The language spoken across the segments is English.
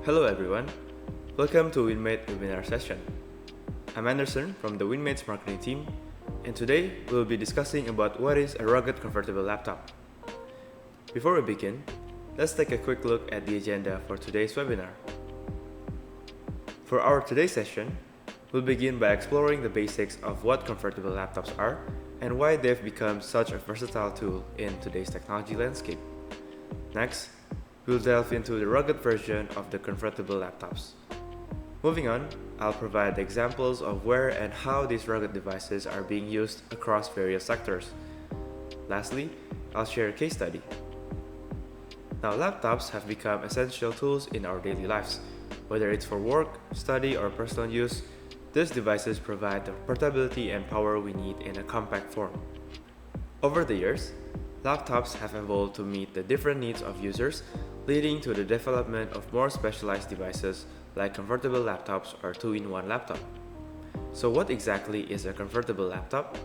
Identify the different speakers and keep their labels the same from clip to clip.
Speaker 1: Hello everyone, welcome to Winmate webinar session. I'm Anderson from the Winmate's marketing team, and today we'll be discussing about what is a rugged convertible laptop. Before we begin, let's take a quick look at the agenda for today's webinar. For our today's session, we'll begin by exploring the basics of what convertible laptops are and why they've become such a versatile tool in today's technology landscape. Next, we'll delve into the rugged version of the convertible laptops. Moving on, I'll provide examples of where and how these rugged devices are being used across various sectors. Lastly, I'll share a case study. Now, laptops have become essential tools in our daily lives. Whether it's for work, study, or personal use, these devices provide the portability and power we need in a compact form. Over the years, laptops have evolved to meet the different needs of users, leading to the development of more specialized devices like convertible laptops or two-in-one laptop. So what exactly is a convertible laptop?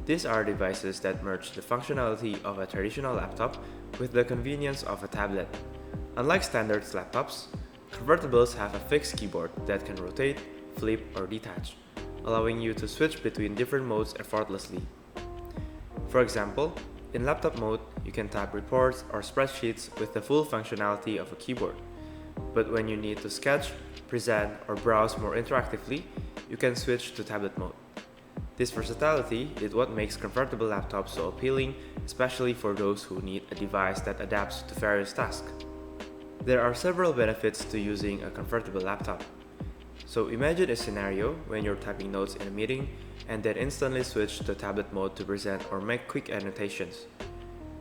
Speaker 1: These are devices that merge the functionality of a traditional laptop with the convenience of a tablet. Unlike standard laptops, convertibles have a fixed keyboard that can rotate, flip, or detach, allowing you to switch between different modes effortlessly. For example, in laptop mode, you can type reports or spreadsheets with the full functionality of a keyboard. But when you need to sketch, present, or browse more interactively, you can switch to tablet mode. This versatility is what makes convertible laptops so appealing, especially for those who need a device that adapts to various tasks. There are several benefits to using a convertible laptop. So imagine a scenario when you're typing notes in a meeting and then instantly switch to tablet mode to present or make quick annotations.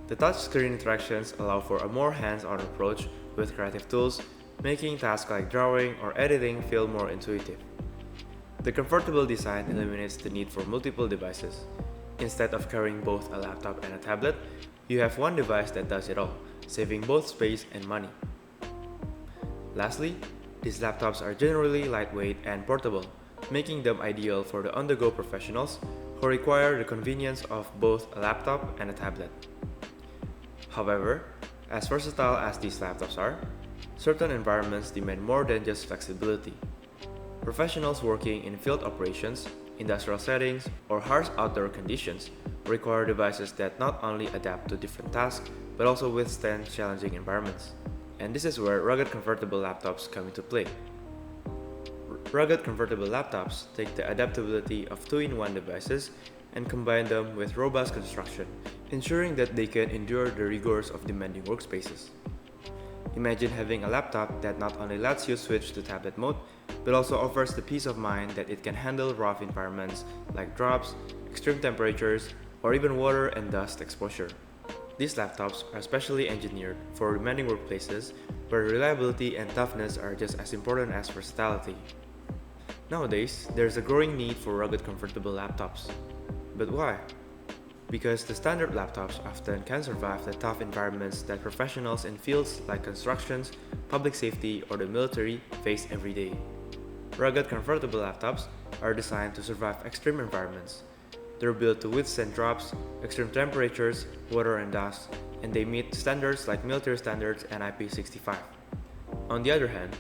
Speaker 1: The touchscreen interactions allow for a more hands-on approach with creative tools, making tasks like drawing or editing feel more intuitive. The convertible design eliminates the need for multiple devices. Instead of carrying both a laptop and a tablet, you have one device that does it all, saving both space and money. Lastly, these laptops are generally lightweight and portable, making them ideal for the on-the-go professionals who require the convenience of both a laptop and a tablet. However, as versatile as these laptops are, certain environments demand more than just flexibility. Professionals working in field operations, industrial settings, or harsh outdoor conditions require devices that not only adapt to different tasks, but also withstand challenging environments. And this is where rugged convertible laptops come into play. Rugged convertible laptops take the adaptability of two-in-one devices and combine them with robust construction, ensuring that they can endure the rigors of demanding workspaces. Imagine having a laptop that not only lets you switch to tablet mode, but also offers the peace of mind that it can handle rough environments like drops, extreme temperatures, or even water and dust exposure. These laptops are specially engineered for demanding workplaces where reliability and toughness are just as important as versatility. Nowadays, there's a growing need for rugged convertible laptops. But why? Because the standard laptops often can survive the tough environments that professionals in fields like constructions, public safety, or the military face every day. Rugged convertible laptops are designed to survive extreme environments. They're built to withstand drops, extreme temperatures, water and dust, and they meet standards like military standards and IP65. On the other hand,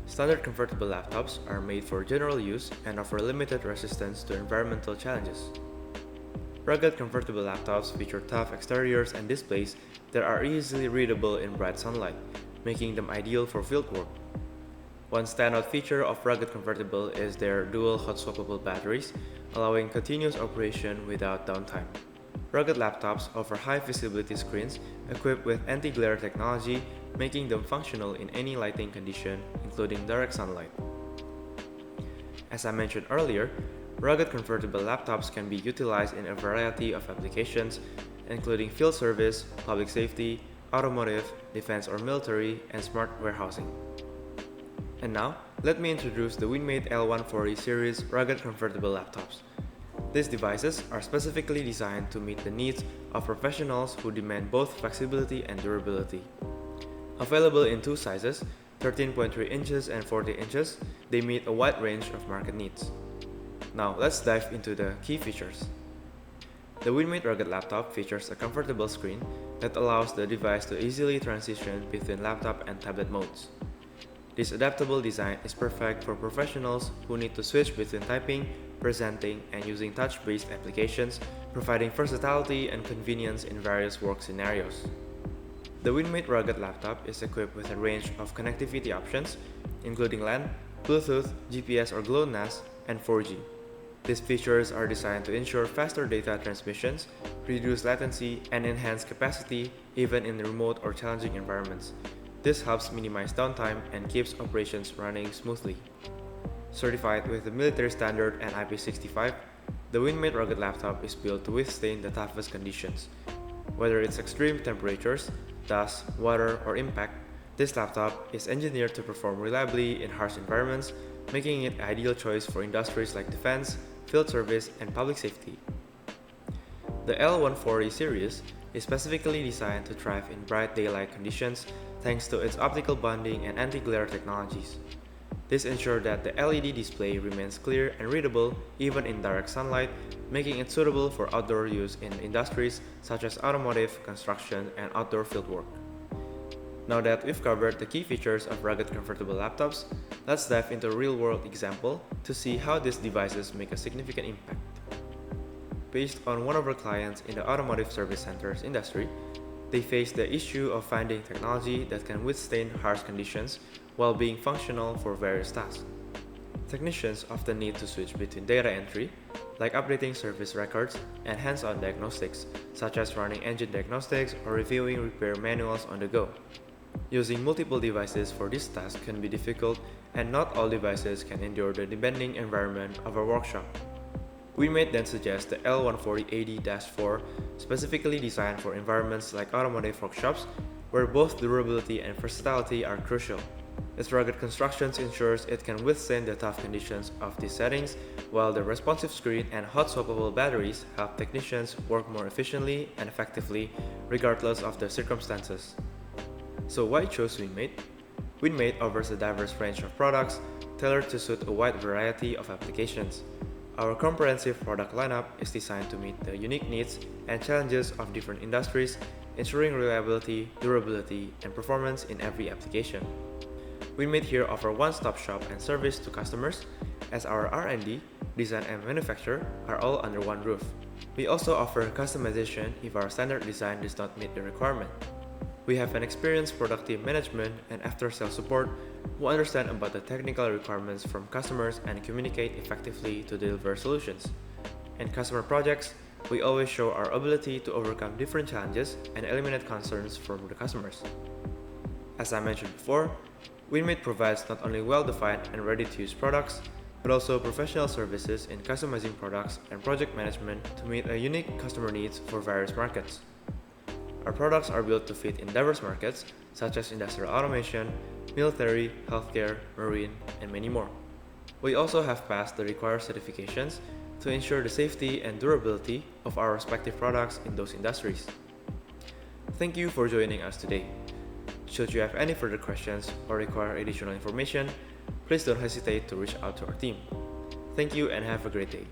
Speaker 1: standard convertible laptops are made for general use and offer limited resistance to environmental challenges. Rugged convertible laptops feature tough exteriors and displays that are easily readable in bright sunlight, making them ideal for fieldwork. One standout feature of rugged convertible is their dual hot-swappable batteries, allowing continuous operation without downtime. Rugged laptops offer high visibility screens equipped with anti-glare technology, making them functional in any lighting condition, including direct sunlight. As I mentioned earlier, rugged convertible laptops can be utilized in a variety of applications, including field service, public safety, automotive, defense or military, and smart warehousing. And now, let me introduce the Winmate L140 series rugged convertible laptops. These devices are specifically designed to meet the needs of professionals who demand both flexibility and durability. Available in two sizes, 13.3 inches and 40 inches, they meet a wide range of market needs. Now, let's dive into the key features. The Winmate rugged laptop features a comfortable screen that allows the device to easily transition between laptop and tablet modes. This adaptable design is perfect for professionals who need to switch between typing, presenting, and using touch-based applications, providing versatility and convenience in various work scenarios. The Winmate rugged laptop is equipped with a range of connectivity options, including LAN, Bluetooth, GPS or GLONASS, and 4G. These features are designed to ensure faster data transmissions, reduce latency, and enhance capacity even in remote or challenging environments. This helps minimize downtime and keeps operations running smoothly. Certified with the military standard and IP65, the Winmate rugged laptop is built to withstand the toughest conditions. Whether it's extreme temperatures, dust, water, or impact, this laptop is engineered to perform reliably in harsh environments, making it an ideal choice for industries like defense, field service, and public safety. The L140 series is specifically designed to thrive in bright daylight conditions thanks to its optical bonding and anti-glare technologies. This ensures that the LED display remains clear and readable even in direct sunlight, making it suitable for outdoor use in industries such as automotive, construction, and outdoor fieldwork. Now that we've covered the key features of rugged convertible laptops, let's dive into a real-world example to see how these devices make a significant impact. Based on one of our clients in the automotive service centers industry, they face the issue of finding technology that can withstand harsh conditions while being functional for various tasks. Technicians often need to switch between data entry, like updating service records, and hands-on diagnostics, such as running engine diagnostics or reviewing repair manuals on the go. Using multiple devices for this task can be difficult, and not all devices can endure the demanding environment of a workshop. Winmate then suggests the L140AD-4, specifically designed for environments like automotive workshops, where both durability and versatility are crucial. Its rugged construction ensures it can withstand the tough conditions of these settings, while the responsive screen and hot-swappable batteries help technicians work more efficiently and effectively, regardless of the circumstances. So why choose Winmate? Winmate offers a diverse range of products tailored to suit a wide variety of applications. Our comprehensive product lineup is designed to meet the unique needs and challenges of different industries, ensuring reliability, durability, and performance in every application. Winmate here offer one-stop shop and service to customers, as our R&D, design, and manufacture are all under one roof. We also offer customization if our standard design does not meet the requirement. We have an experienced product team management and after-sales support who understand about the technical requirements from customers and communicate effectively to deliver solutions. In customer projects, we always show our ability to overcome different challenges and eliminate concerns from the customers. As I mentioned before, Winmate provides not only well-defined and ready-to-use products, but also professional services in customizing products and project management to meet a unique customer needs for various markets. Our products are built to fit in diverse markets such as industrial automation, military, healthcare, marine, and many more. We also have passed the required certifications to ensure the safety and durability of our respective products in those industries. Thank you for joining us today. Should you have any further questions or require additional information, please don't hesitate to reach out to our team. Thank you and have a great day.